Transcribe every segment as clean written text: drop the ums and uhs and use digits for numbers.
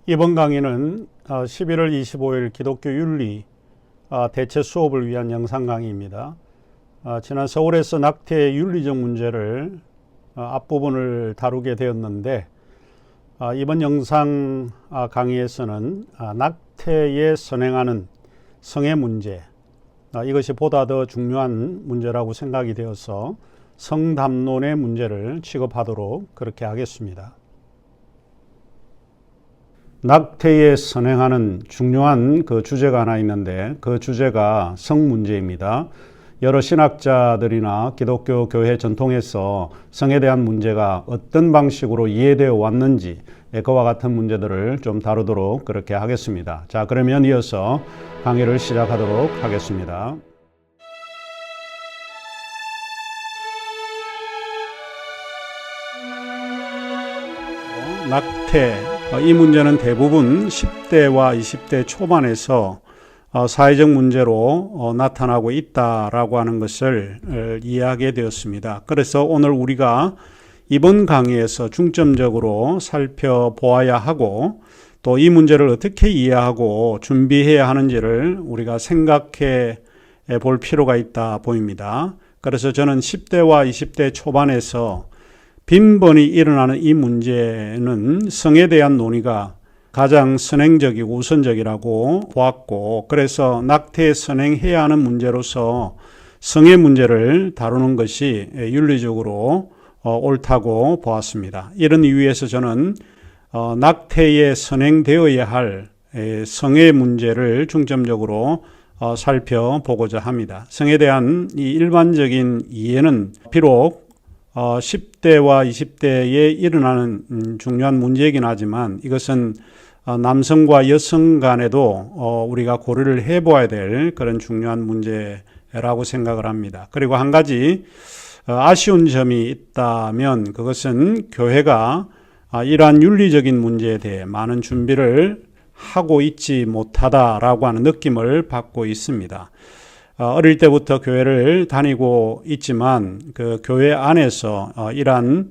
이번 강의는 11월 25일 기독교 윤리 대체 수업을 위한 영상 강의입니다. 지난 서울에서 낙태의 윤리적 문제를 앞부분을 다루게 되었는데, 이번 영상 강의에서는 낙태에 선행하는 성의 문제, 이것이 보다 더 중요한 문제라고 생각이 되어서 성담론의 문제를 취급하도록 그렇게 하겠습니다. 낙태에 선행하는 중요한 그 주제가 하나 있는데, 그 주제가 성 문제입니다. 여러 신학자들이나 기독교 교회 전통에서 성에 대한 문제가 어떤 방식으로 이해되어 왔는지, 그와 같은 문제들을 좀 다루도록 그렇게 하겠습니다. 자, 그러면 이어서 강의를 시작하도록 하겠습니다. 낙태, 이 문제는 대부분 10대와 20대 초반에서 사회적 문제로 나타나고 있다라고 하는 것을 이해하게 되었습니다. 그래서 오늘 우리가 이번 강의에서 중점적으로 살펴보아야 하고, 또 이 문제를 어떻게 이해하고 준비해야 하는지를 우리가 생각해 볼 필요가 있다 보입니다. 그래서 저는 10대와 20대 초반에서 빈번히 일어나는 이 문제는 성에 대한 논의가 가장 선행적이고 우선적이라고 보았고, 그래서 낙태에 선행해야 하는 문제로서 성의 문제를 다루는 것이 윤리적으로 옳다고 보았습니다. 이런 이유에서 저는 낙태에 선행되어야 할 성의 문제를 중점적으로 살펴보고자 합니다. 성에 대한 이 일반적인 이해는 비록 10대와 20대에 일어나는 중요한 문제이긴 하지만, 이것은 남성과 여성 간에도 우리가 고려를 해봐야 될 그런 중요한 문제라고 생각을 합니다. 그리고 한 가지 아쉬운 점이 있다면, 그것은 교회가 이러한 윤리적인 문제에 대해 많은 준비를 하고 있지 못하다라고 하는 느낌을 받고 있습니다. 어릴 때부터 교회를 다니고 있지만 그 교회 안에서 이러한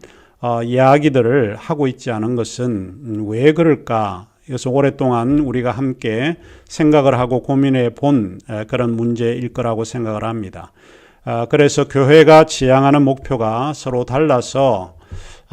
이야기들을 하고 있지 않은 것은 왜 그럴까? 이것은 오랫동안 우리가 함께 생각을 하고 고민해 본 그런 문제일 거라고 생각을 합니다. 그래서 교회가 지향하는 목표가 서로 달라서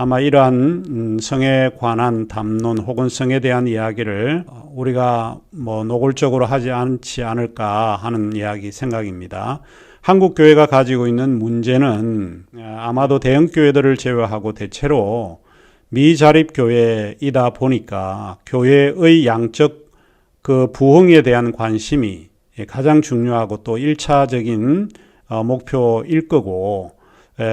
아마 이러한 성에 관한 담론 혹은 성에 대한 이야기를 우리가 노골적으로 하지 않지 않을까 하는 생각입니다. 한국 교회가 가지고 있는 문제는 아마도 대형 교회들을 제외하고 대체로 미자립 교회이다 보니까 교회의 양적 그 부흥에 대한 관심이 가장 중요하고 또 1차적인 목표일 거고,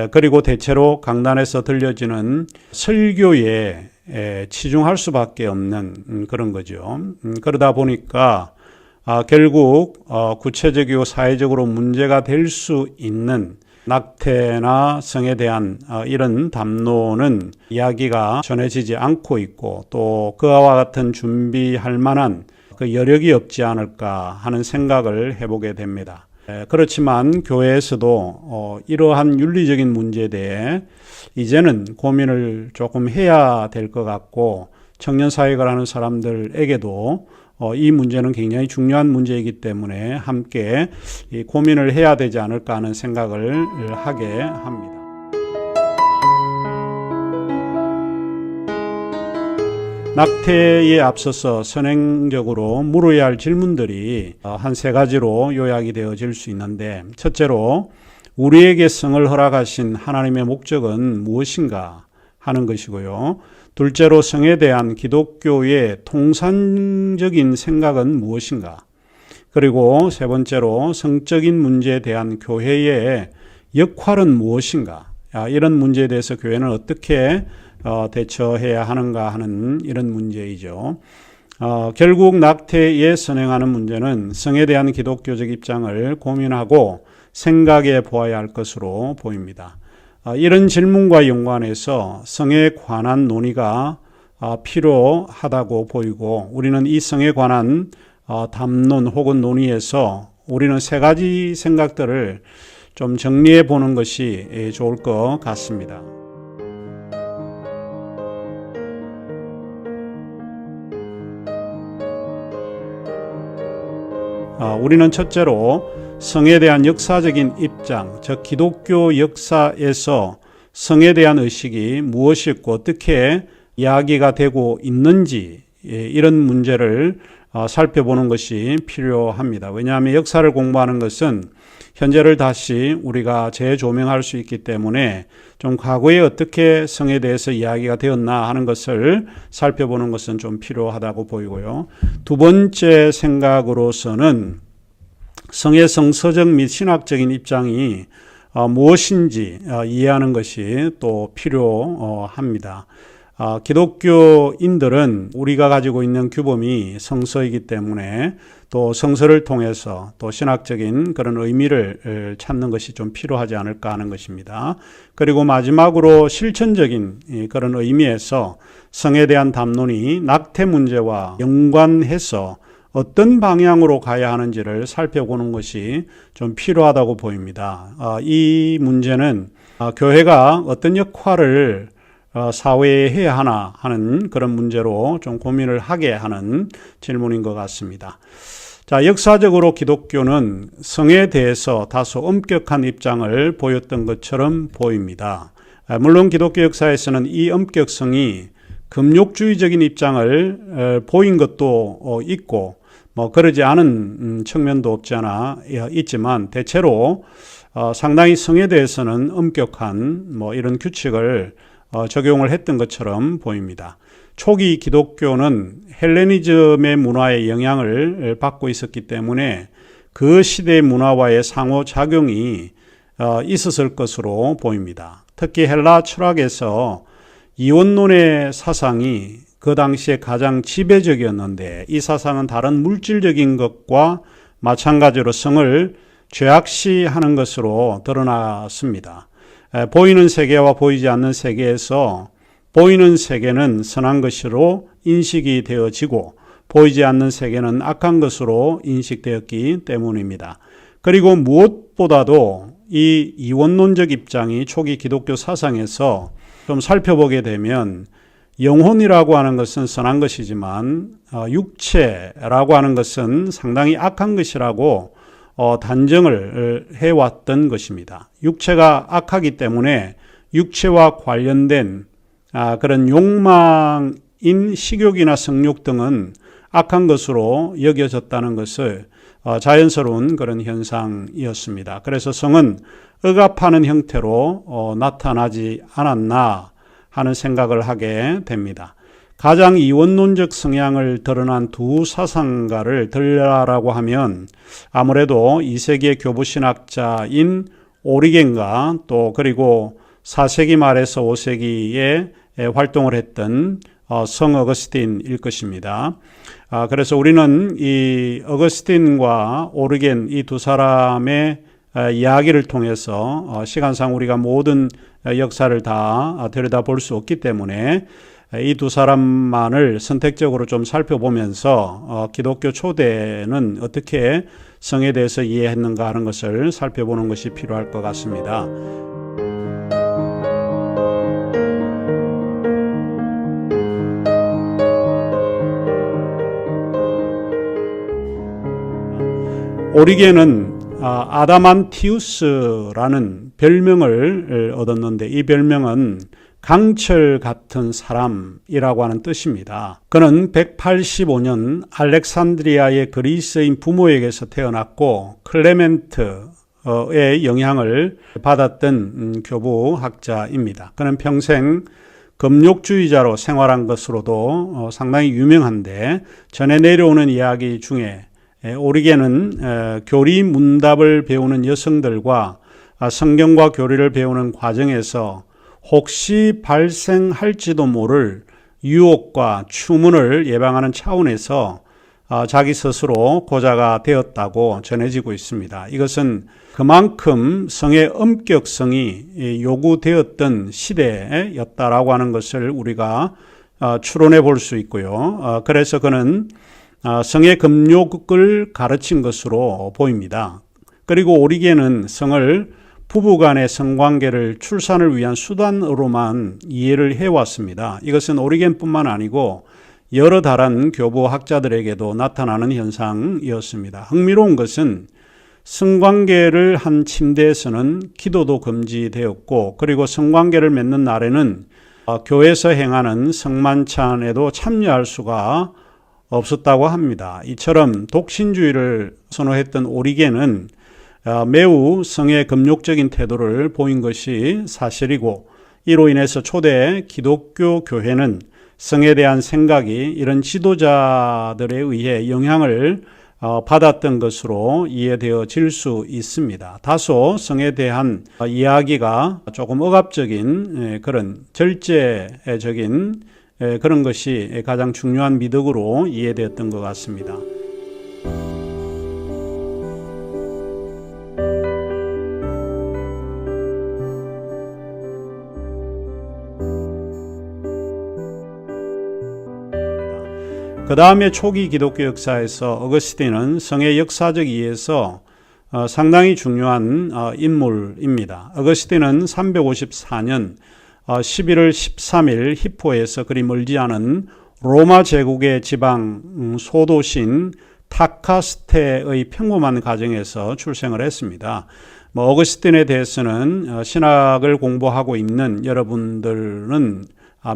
그리고 대체로 강단에서 들려지는 설교에 치중할 수밖에 없는 그런 거죠. 그러다 보니까 결국 구체적이고 사회적으로 문제가 될 수 있는 낙태나 성에 대한 이런 담론은 이야기가 전해지지 않고 있고, 또 그와 같은 준비할 만한 그 여력이 없지 않을까 하는 생각을 해보게 됩니다. 그렇지만 교회에서도 이러한 윤리적인 문제에 대해 이제는 고민을 조금 해야 될 것 같고, 청년 사역을 하는 사람들에게도 이 문제는 굉장히 중요한 문제이기 때문에 함께 고민을 해야 되지 않을까 하는 생각을 하게 합니다. 낙태에 앞서서 선행적으로 물어야 할 질문들이 한 세 가지로 요약이 되어질 수 있는데, 첫째로 우리에게 성을 허락하신 하나님의 목적은 무엇인가 하는 것이고요. 둘째로 성에 대한 기독교의 통상적인 생각은 무엇인가. 그리고 세 번째로 성적인 문제에 대한 교회의 역할은 무엇인가. 이런 문제에 대해서 교회는 어떻게 대처해야 하는가 하는 이런 문제이죠. 결국 낙태에 선행하는 문제는 성에 대한 기독교적 입장을 고민하고 생각해 보아야 할 것으로 보입니다. 이런 질문과 연관해서 성에 관한 논의가 필요하다고 보이고, 우리는 이 성에 관한 담론 혹은 논의에서 우리는 세 가지 생각들을 좀 정리해 보는 것이 좋을 것 같습니다. 우리는 첫째로 성에 대한 역사적인 입장, 즉 기독교 역사에서 성에 대한 의식이 무엇이었고 어떻게 이야기가 되고 있는지 이런 문제를 살펴보는 것이 필요합니다. 왜냐하면 역사를 공부하는 것은 현재를 다시 우리가 재조명할 수 있기 때문에 좀 과거에 어떻게 성에 대해서 이야기가 되었나 하는 것을 살펴보는 것은 좀 필요하다고 보이고요. 두 번째 생각으로서는 성의 정서적 및 신학적인 입장이 무엇인지 이해하는 것이 또 필요합니다. 기독교인들은 우리가 가지고 있는 규범이 성서이기 때문에 또 성서를 통해서 또 신학적인 그런 의미를 찾는 것이 좀 필요하지 않을까 하는 것입니다. 그리고 마지막으로 실천적인 그런 의미에서 성에 대한 담론이 낙태 문제와 연관해서 어떤 방향으로 가야 하는지를 살펴보는 것이 좀 필요하다고 보입니다. 이 문제는 교회가 어떤 역할을 사회에 해야 하나 하는 그런 문제로 좀 고민을 하게 하는 질문인 것 같습니다. 자, 역사적으로 기독교는 성에 대해서 다소 엄격한 입장을 보였던 것처럼 보입니다. 물론 기독교 역사에서는 이 엄격성이 금욕주의적인 입장을 보인 것도 있고 그러지 않은 측면도 없지 않아 있지만 대체로 상당히 성에 대해서는 엄격한 이런 규칙을 적용을 했던 것처럼 보입니다. 초기 기독교는 헬레니즘의 문화의 영향을 받고 있었기 때문에 그 시대의 문화와의 상호작용이 있었을 것으로 보입니다. 특히 헬라 철학에서 이원론의 사상이 그 당시에 가장 지배적이었는데 이 사상은 다른 물질적인 것과 마찬가지로 성을 죄악시하는 것으로 드러났습니다. 보이는 세계와 보이지 않는 세계에서 보이는 세계는 선한 것으로 인식이 되어지고 보이지 않는 세계는 악한 것으로 인식되었기 때문입니다. 그리고 무엇보다도 이 이원론적 입장이 초기 기독교 사상에서 좀 살펴보게 되면 영혼이라고 하는 것은 선한 것이지만 육체라고 하는 것은 상당히 악한 것이라고 단정을 해왔던 것입니다. 육체가 악하기 때문에 육체와 관련된 그런 욕망인 식욕이나 성욕 등은 악한 것으로 여겨졌다는 것을 자연스러운 그런 현상이었습니다. 그래서 성은 억압하는 형태로 나타나지 않았나 하는 생각을 하게 됩니다. 가장 이원론적 성향을 드러난 두 사상가를 들라라고 하면 아무래도 2세기의 교부신학자인 오리겐과 또 그리고 4세기 말에서 5세기에 활동을 했던 성 어거스틴일 것입니다. 그래서 우리는 이 어거스틴과 오리겐 이 두 사람의 이야기를 통해서 시간상 우리가 모든 역사를 다 들여다볼 수 없기 때문에 이 두 사람만을 선택적으로 좀 살펴보면서 기독교 초대는 어떻게 성에 대해서 이해했는가 하는 것을 살펴보는 것이 필요할 것 같습니다. 오리겐은 아다만티우스라는 별명을 얻었는데 이 별명은 강철 같은 사람이라고 하는 뜻입니다. 그는 185년 알렉산드리아의 그리스인 부모에게서 태어났고 클레멘트의 영향을 받았던 교부학자입니다. 그는 평생 금욕주의자로 생활한 것으로도 상당히 유명한데 전해 내려오는 이야기 중에 오리겐은 교리 문답을 배우는 여성들과 성경과 교리를 배우는 과정에서 혹시 발생할지도 모를 유혹과 추문을 예방하는 차원에서 자기 스스로 고자가 되었다고 전해지고 있습니다. 이것은 그만큼 성의 엄격성이 요구되었던 시대였다라고 하는 것을 우리가 추론해 볼 수 있고요. 그래서 그는 성의 금욕을 가르친 것으로 보입니다. 그리고 오리겐은 성을 부부간의 성관계를 출산을 위한 수단으로만 이해를 해왔습니다. 이것은 오리겐뿐만 아니고 여러 다른 교부 학자들에게도 나타나는 현상이었습니다. 흥미로운 것은 성관계를 한 침대에서는 기도도 금지되었고, 그리고 성관계를 맺는 날에는 교회에서 행하는 성만찬에도 참여할 수가 없었다고 합니다. 이처럼 독신주의를 선호했던 오리겐은 매우 성에 금욕적인 태도를 보인 것이 사실이고, 이로 인해서 초대 기독교 교회는 성에 대한 생각이 이런 지도자들에 의해 영향을 받았던 것으로 이해되어질 수 있습니다. 다소 성에 대한 이야기가 조금 억압적인 그런 절제적인 그런 것이 가장 중요한 미덕으로 이해되었던 것 같습니다. 그 다음에 초기 기독교 역사에서 어거스틴은 성의 역사적 이해에서 상당히 중요한 인물입니다. 어거스틴은 354년 11월 13일 히포에서 그리 멀지 않은 로마 제국의 지방 소도시인 타카스테의 평범한 가정에서 출생을 했습니다. 어거스틴에 대해서는 신학을 공부하고 있는 여러분들은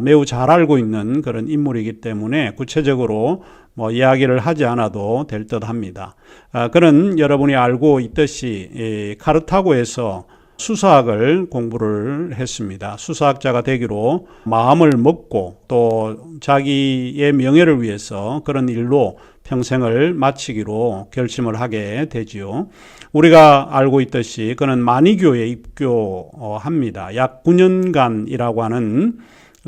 매우 잘 알고 있는 그런 인물이기 때문에 구체적으로 이야기를 하지 않아도 될 듯합니다. 그는 여러분이 알고 있듯이 카르타고에서 수사학을 공부를 했습니다. 수사학자가 되기로 마음을 먹고 또 자기의 명예를 위해서 그런 일로 평생을 마치기로 결심을 하게 되지요. 우리가 알고 있듯이 그는 마니교에 입교합니다. 약 9년간이라고 하는,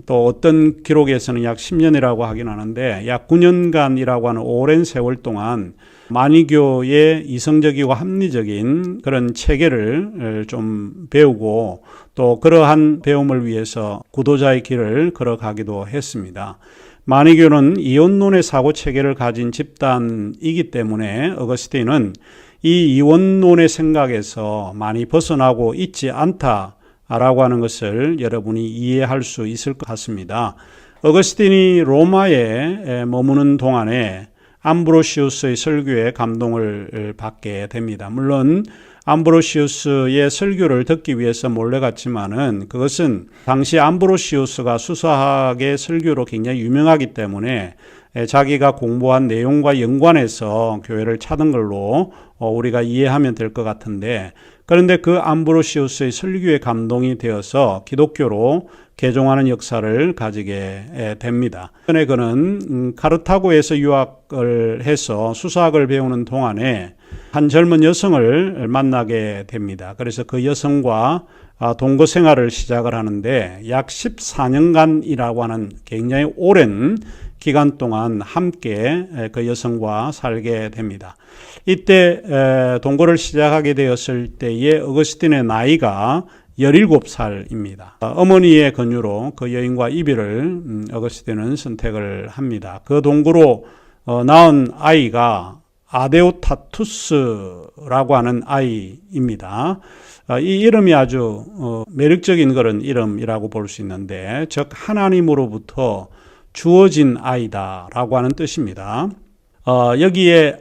또 어떤 기록에서는 약 10년이라고 하긴 하는데, 약 9년간이라고 하는 오랜 세월 동안 마니교의 이성적이고 합리적인 그런 체계를 좀 배우고, 또 그러한 배움을 위해서 구도자의 길을 걸어가기도 했습니다. 마니교는 이원론의 사고 체계를 가진 집단이기 때문에 어거스틴은 이 이원론의 생각에서 많이 벗어나고 있지 않다 라고 하는 것을 여러분이 이해할 수 있을 것 같습니다. 어거스틴이 로마에 머무는 동안에 암브로시우스의 설교에 감동을 받게 됩니다. 물론 암브로시우스의 설교를 듣기 위해서 몰래 갔지만은 그것은 당시 암브로시우스가 수사학의 설교로 굉장히 유명하기 때문에 자기가 공부한 내용과 연관해서 교회를 찾은 걸로 우리가 이해하면 될 것 같은데, 그런데 그 암브로시우스의 설교에 감동이 되어서 기독교로 개종하는 역사를 가지게 됩니다. 전에 그는 카르타고에서 유학을 해서 수사학을 배우는 동안에 한 젊은 여성을 만나게 됩니다. 그래서 그 여성과 동거 생활을 시작을 하는데 약 14년간이라고 하는 굉장히 오랜 기간 동안 함께 그 여성과 살게 됩니다. 이때 동거를 시작하게 되었을 때의 어거스틴의 나이가 17살입니다. 어머니의 권유로 그 여인과 이별을 어거스틴은 선택을 합니다. 그 동거로 낳은 아이가 아데오타투스라고 하는 아이입니다. 이 이름이 아주 매력적인 그런 이름이라고 볼 수 있는데, 즉 하나님으로부터 주어진 아이다라고 하는 뜻입니다. 여기에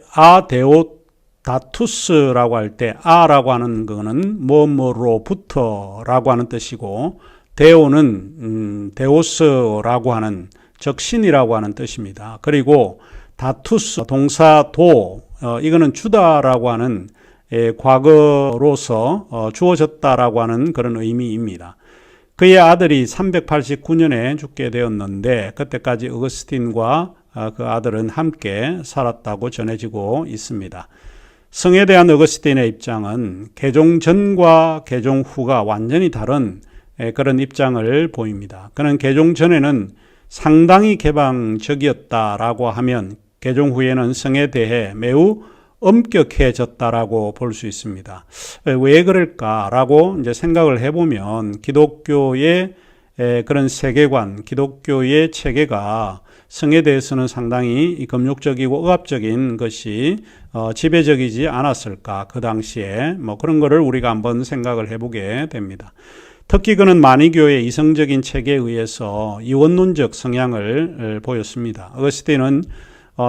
아데오다투스라고 할 때 아라고 하는 거는 뭐뭐로부터라고 하는 뜻이고, 데오는 데오스라고 하는, 즉 신이라고 하는 뜻입니다. 그리고 다투스 동사 도, 이거는 주다라고 하는 과거로서 주어졌다라고 하는 그런 의미입니다. 그의 아들이 389년에 죽게 되었는데 그때까지 어거스틴과 그 아들은 함께 살았다고 전해지고 있습니다. 성에 대한 어거스틴의 입장은 개종 전과 개종 후가 완전히 다른 그런 입장을 보입니다. 그는 개종 전에는 상당히 개방적이었다라고 하면 개종 후에는 성에 대해 매우 엄격해졌다라고 볼 수 있습니다. 왜 그럴까라고 이제 생각을 해보면 기독교의 그런 세계관, 기독교의 체계가 성에 대해서는 상당히 금욕적이고 억압적인 것이 지배적이지 않았을까, 그 당시에. 뭐 그런 거를 우리가 한번 생각을 해보게 됩니다. 특히 그는 마니교의 이성적인 체계에 의해서 이원론적 성향을 보였습니다. 어거스틴은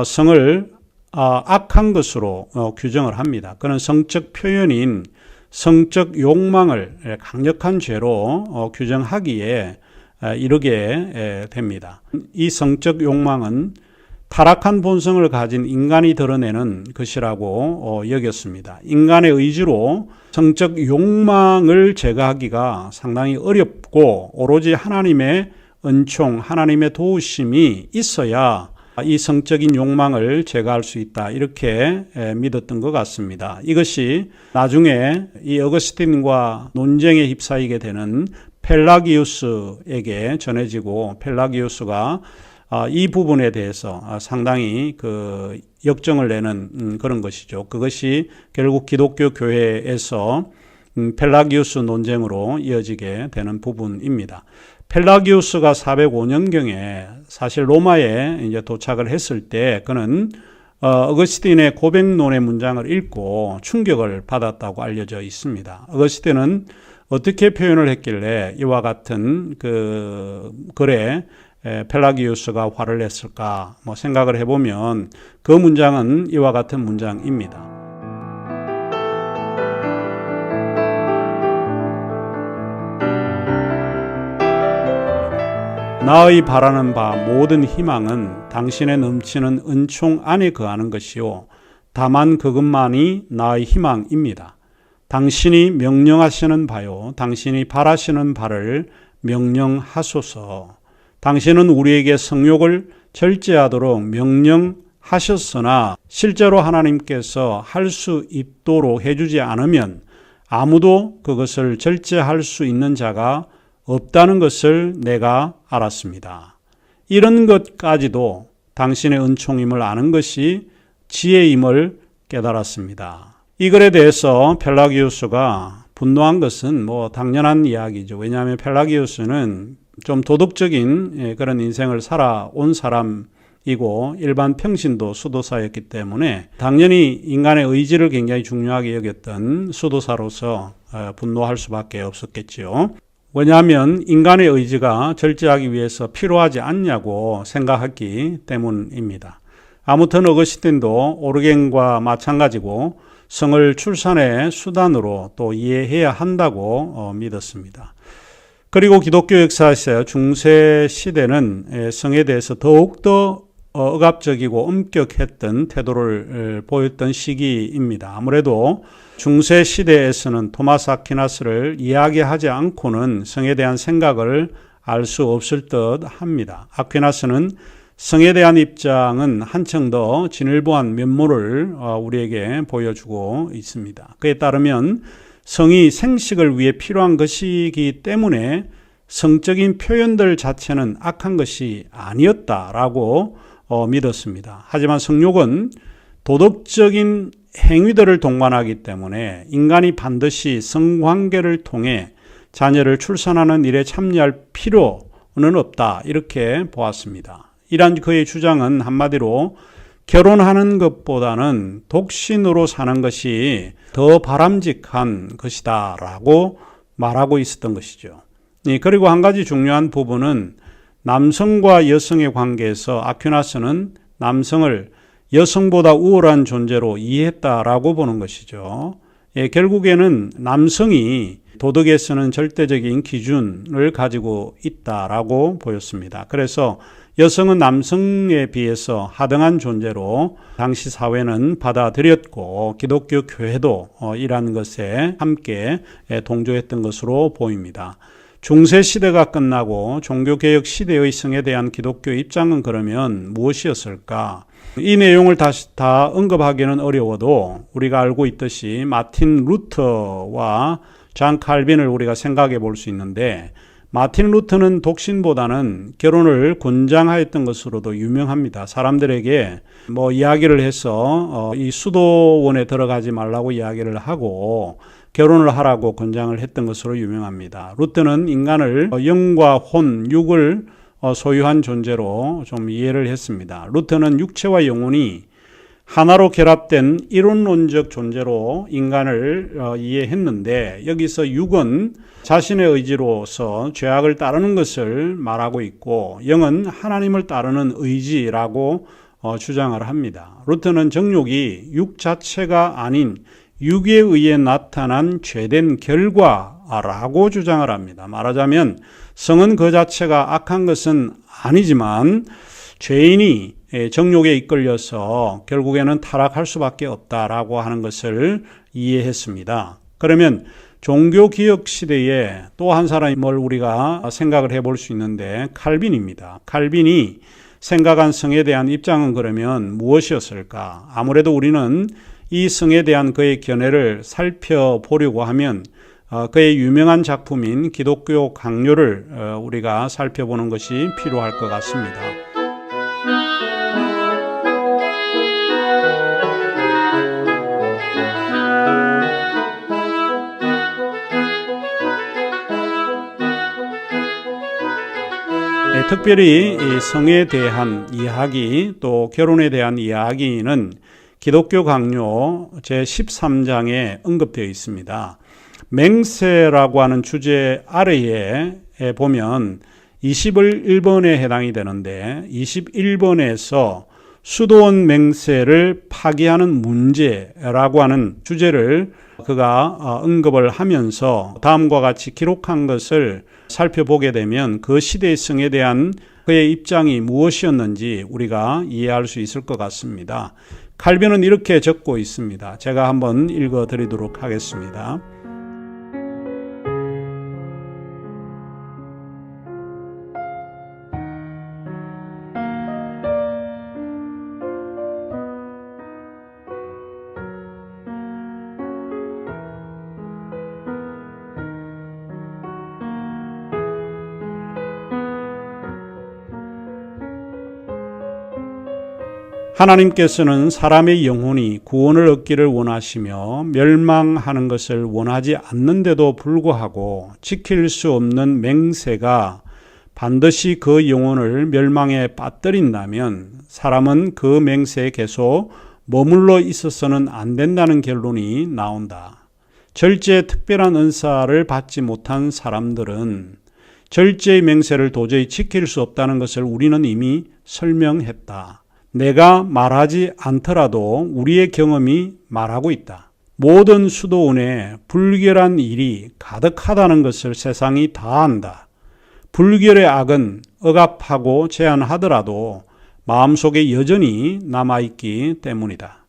성을 악한 것으로 규정을 합니다. 그는 성적 표현인 성적 욕망을 강력한 죄로 규정하기에 이르게 됩니다. 이 성적 욕망은 타락한 본성을 가진 인간이 드러내는 것이라고 여겼습니다. 인간의 의지로 성적 욕망을 제거하기가 상당히 어렵고 오로지 하나님의 은총, 하나님의 도우심이 있어야 이 성적인 욕망을 제거할 수 있다, 이렇게 믿었던 것 같습니다. 이것이 나중에 이 어거스틴과 논쟁에 휩싸이게 되는 펠라기우스에게 전해지고, 펠라기우스가 이 부분에 대해서 상당히 그 역정을 내는 그런 것이죠. 그것이 결국 기독교 교회에서 펠라기우스 논쟁으로 이어지게 되는 부분입니다. 펠라기우스가 405년경에 사실 로마에 이제 도착을 했을 때 그는 어거스틴의 고백론의 문장을 읽고 충격을 받았다고 알려져 있습니다. 어거스틴은 어떻게 표현을 했길래 이와 같은 그 글에 펠라기우스가 화를 냈을까 생각을 해보면 그 문장은 이와 같은 문장입니다. 나의 바라는 바 모든 희망은 당신의 넘치는 은총 안에 거하는 것이요 다만 그것만이 나의 희망입니다. 당신이 명령하시는 바요 당신이 바라시는 바를 명령하소서. 당신은 우리에게 성욕을 절제하도록 명령하셨으나 실제로 하나님께서 할 수 있도록 해주지 않으면 아무도 그것을 절제할 수 있는 자가 없다는 것을 내가 알았습니다. 이런 것까지도 당신의 은총임을 아는 것이 지혜임을 깨달았습니다. 이 글에 대해서 펠라기우스가 분노한 것은 당연한 이야기죠. 왜냐하면 펠라기우스는 좀 도덕적인 그런 인생을 살아온 사람이고 일반 평신도 수도사였기 때문에 당연히 인간의 의지를 굉장히 중요하게 여겼던 수도사로서 분노할 수밖에 없었겠지요. 왜냐하면 인간의 의지가 절제하기 위해서 필요하지 않냐고 생각했기 때문입니다. 아무튼 어거스틴도 오르겐과 마찬가지고 성을 출산의 수단으로 또 이해해야 한다고 믿었습니다. 그리고 기독교 역사에서 중세 시대는 성에 대해서 더욱더 억압적이고 엄격했던 태도를 보였던 시기입니다. 아무래도 중세 시대에서는 토마스 아퀴나스를 이야기하지 않고는 성에 대한 생각을 알 수 없을 듯 합니다. 아퀴나스는 성에 대한 입장은 한층 더 진일보한 면모를 우리에게 보여주고 있습니다. 그에 따르면 성이 생식을 위해 필요한 것이기 때문에 성적인 표현들 자체는 악한 것이 아니었다라고 믿었습니다. 하지만 성욕은 도덕적인 행위들을 동반하기 때문에 인간이 반드시 성관계를 통해 자녀를 출산하는 일에 참여할 필요는 없다, 이렇게 보았습니다. 이러한 그의 주장은 한마디로 결혼하는 것보다는 독신으로 사는 것이 더 바람직한 것이다 라고 말하고 있었던 것이죠. 그리고 한 가지 중요한 부분은 남성과 여성의 관계에서 아퀴나스는 남성을 여성보다 우월한 존재로 이해했다라고 보는 것이죠. 결국에는 남성이 도덕에서는 절대적인 기준을 가지고 있다라고 보였습니다. 그래서 여성은 남성에 비해서 하등한 존재로 당시 사회는 받아들였고 기독교 교회도 이러한 것에 함께 동조했던 것으로 보입니다. 중세 시대가 끝나고 종교개혁 시대의 성에 대한 기독교 입장은 그러면 무엇이었을까? 이 내용을 다시 다 언급하기는 어려워도 우리가 알고 있듯이 마틴 루터와 잔 칼빈을 우리가 생각해 볼 수 있는데, 마틴 루터는 독신보다는 결혼을 권장하였던 것으로도 유명합니다. 사람들에게 이야기를 해서 이 수도원에 들어가지 말라고 이야기를 하고 결혼을 하라고 권장을 했던 것으로 유명합니다. 루터는 인간을 영과 혼, 육을 소유한 존재로 좀 이해를 했습니다. 루터는 육체와 영혼이 하나로 결합된 이론론적 존재로 인간을 이해했는데, 여기서 육은 자신의 의지로서 죄악을 따르는 것을 말하고 있고, 영은 하나님을 따르는 의지라고 주장을 합니다. 루터는 정욕이 육 자체가 아닌 육에 의해 나타난 죄된 결과라고 주장을 합니다. 말하자면 성은 그 자체가 악한 것은 아니지만 죄인이 정욕에 이끌려서 결국에는 타락할 수밖에 없다라고 하는 것을 이해했습니다. 그러면 종교개혁 시대에 또 한 사람을 우리가 생각을 해볼 수 있는데, 칼빈입니다. 칼빈이 생각한 성에 대한 입장은 그러면 무엇이었을까? 아무래도 우리는 이 성에 대한 그의 견해를 살펴보려고 하면 그의 유명한 작품인 기독교 강요를 우리가 살펴보는 것이 필요할 것 같습니다. 특별히 이 성에 대한 이야기, 또 결혼에 대한 이야기는 기독교 강요 제13장에 언급되어 있습니다. 맹세라고 하는 주제 아래에 보면 21번에 해당이 되는데, 21번에서 수도원 맹세를 파기하는 문제라고 하는 주제를 그가 언급을 하면서 다음과 같이 기록한 것을 살펴보게 되면 그 시대의 성에 대한 그의 입장이 무엇이었는지 우리가 이해할 수 있을 것 같습니다. 칼빈은 이렇게 적고 있습니다. 제가 한번 읽어드리도록 하겠습니다. 하나님께서는 사람의 영혼이 구원을 얻기를 원하시며 멸망하는 것을 원하지 않는데도 불구하고 지킬 수 없는 맹세가 반드시 그 영혼을 멸망에 빠뜨린다면 사람은 그 맹세에 계속 머물러 있어서는 안 된다는 결론이 나온다. 절제의 특별한 은사를 받지 못한 사람들은 절제의 맹세를 도저히 지킬 수 없다는 것을 우리는 이미 설명했다. 내가 말하지 않더라도 우리의 경험이 말하고 있다. 모든 수도원에 불결한 일이 가득하다는 것을 세상이 다 안다. 불결의 악은 억압하고 제한하더라도 마음속에 여전히 남아있기 때문이다.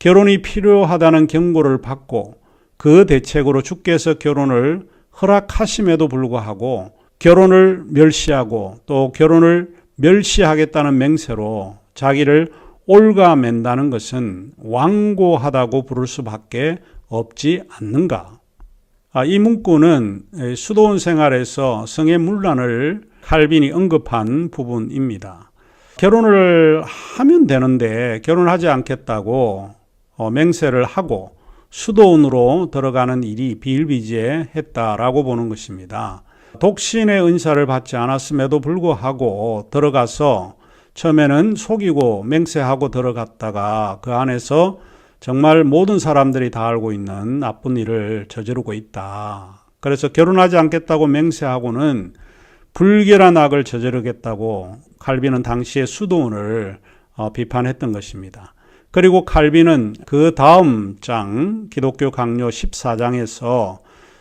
결혼이 필요하다는 경고를 받고 그 대책으로 주께서 결혼을 허락하심에도 불구하고 결혼을 멸시하고 또 결혼을 멸시하겠다는 맹세로 자기를 올가맨다는 것은 완고하다고 부를 수밖에 없지 않는가? 이 문구는 수도원 생활에서 성의 문란을 칼빈이 언급한 부분입니다. 결혼을 하면 되는데 결혼하지 않겠다고 맹세를 하고 수도원으로 들어가는 일이 비일비재했다라고 보는 것입니다. 독신의 은사를 받지 않았음에도 불구하고 들어가서 처음에는 속이고 맹세하고 들어갔다가 그 안에서 정말 모든 사람들이 다 알고 있는 나쁜 일을 저지르고 있다. 그래서 결혼하지 않겠다고 맹세하고는 불결한 악을 저지르겠다고 칼빈은 당시에 수도원을 비판했던 것입니다. 그리고 칼빈은 그 다음 장 기독교 강요 14장에서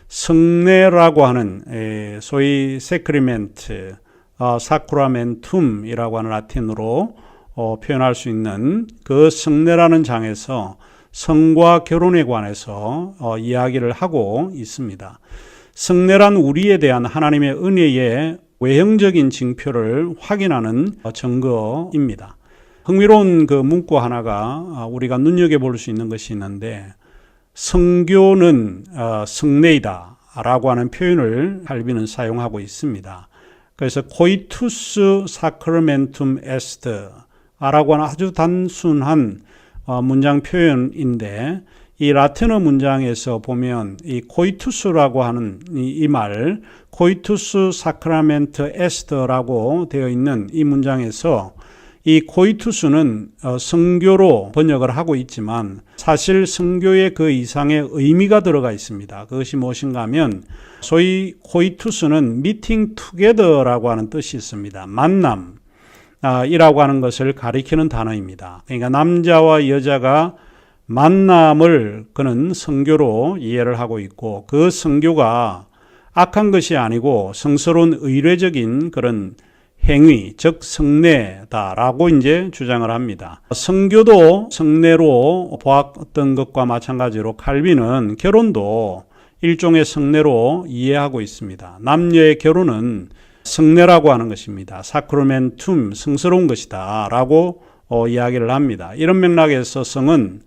성례라고 하는 소위 세크리멘트 사크라멘툼이라고 하는 라틴어로 표현할 수 있는 그 성례라는 장에서 성과 결혼에 관해서 이야기를 하고 있습니다. 성례란 우리에 대한 하나님의 은혜의 외형적인 징표를 확인하는 증거입니다. 흥미로운 그 문구 하나가 우리가 눈여겨볼 수 있는 것이 있는데, 성교는 성례이다 라고 하는 표현을 칼빈은 사용하고 있습니다. 그래서 coitus sacramentum est 라고 하는 아주 단순한 문장 표현인데, 이 라틴어 문장에서 보면 이 코이투스라고 하는 이 말, 코이투스 사크라멘트 에스터라고 되어 있는 이 문장에서 이 코이투스는 성교로 번역을 하고 있지만 사실 성교의 그 이상의 의미가 들어가 있습니다. 그것이 무엇인가 하면 소위 코이투스는 meeting together라고 하는 뜻이 있습니다. 만남 이라고 하는 것을 가리키는 단어입니다. 그러니까 남자와 여자가 만남을 그는 성교로 이해를 하고 있고 그 성교가 악한 것이 아니고 성스러운 의례적인 그런 행위, 즉 성례다라고 이제 주장을 합니다. 성교도 성례로 보았던 것과 마찬가지로 칼빈은 결혼도 일종의 성례로 이해하고 있습니다. 남녀의 결혼은 성례라고 하는 것입니다. 사크라멘툼, 성스러운 것이다 라고 이야기를 합니다. 이런 맥락에서 성은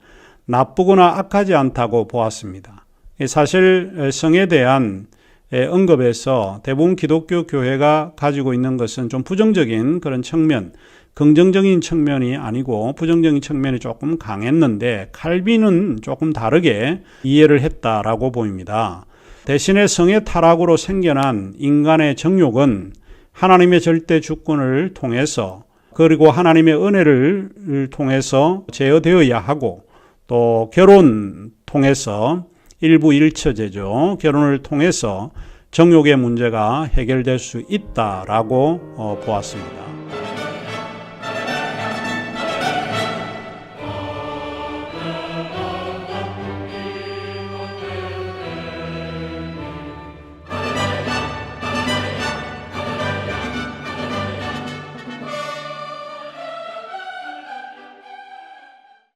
나쁘거나 악하지 않다고 보았습니다. 사실 성에 대한 언급에서 대부분 기독교 교회가 가지고 있는 것은 좀 부정적인 그런 측면, 긍정적인 측면이 아니고 부정적인 측면이 조금 강했는데 칼빈은 조금 다르게 이해를 했다라고 보입니다. 대신에 성의 타락으로 생겨난 인간의 정욕은 하나님의 절대 주권을 통해서 그리고 하나님의 은혜를 통해서 제어되어야 하고 또 결혼 통해서 일부 일처제죠. 결혼을 통해서 정욕의 문제가 해결될 수 있다라고 보았습니다.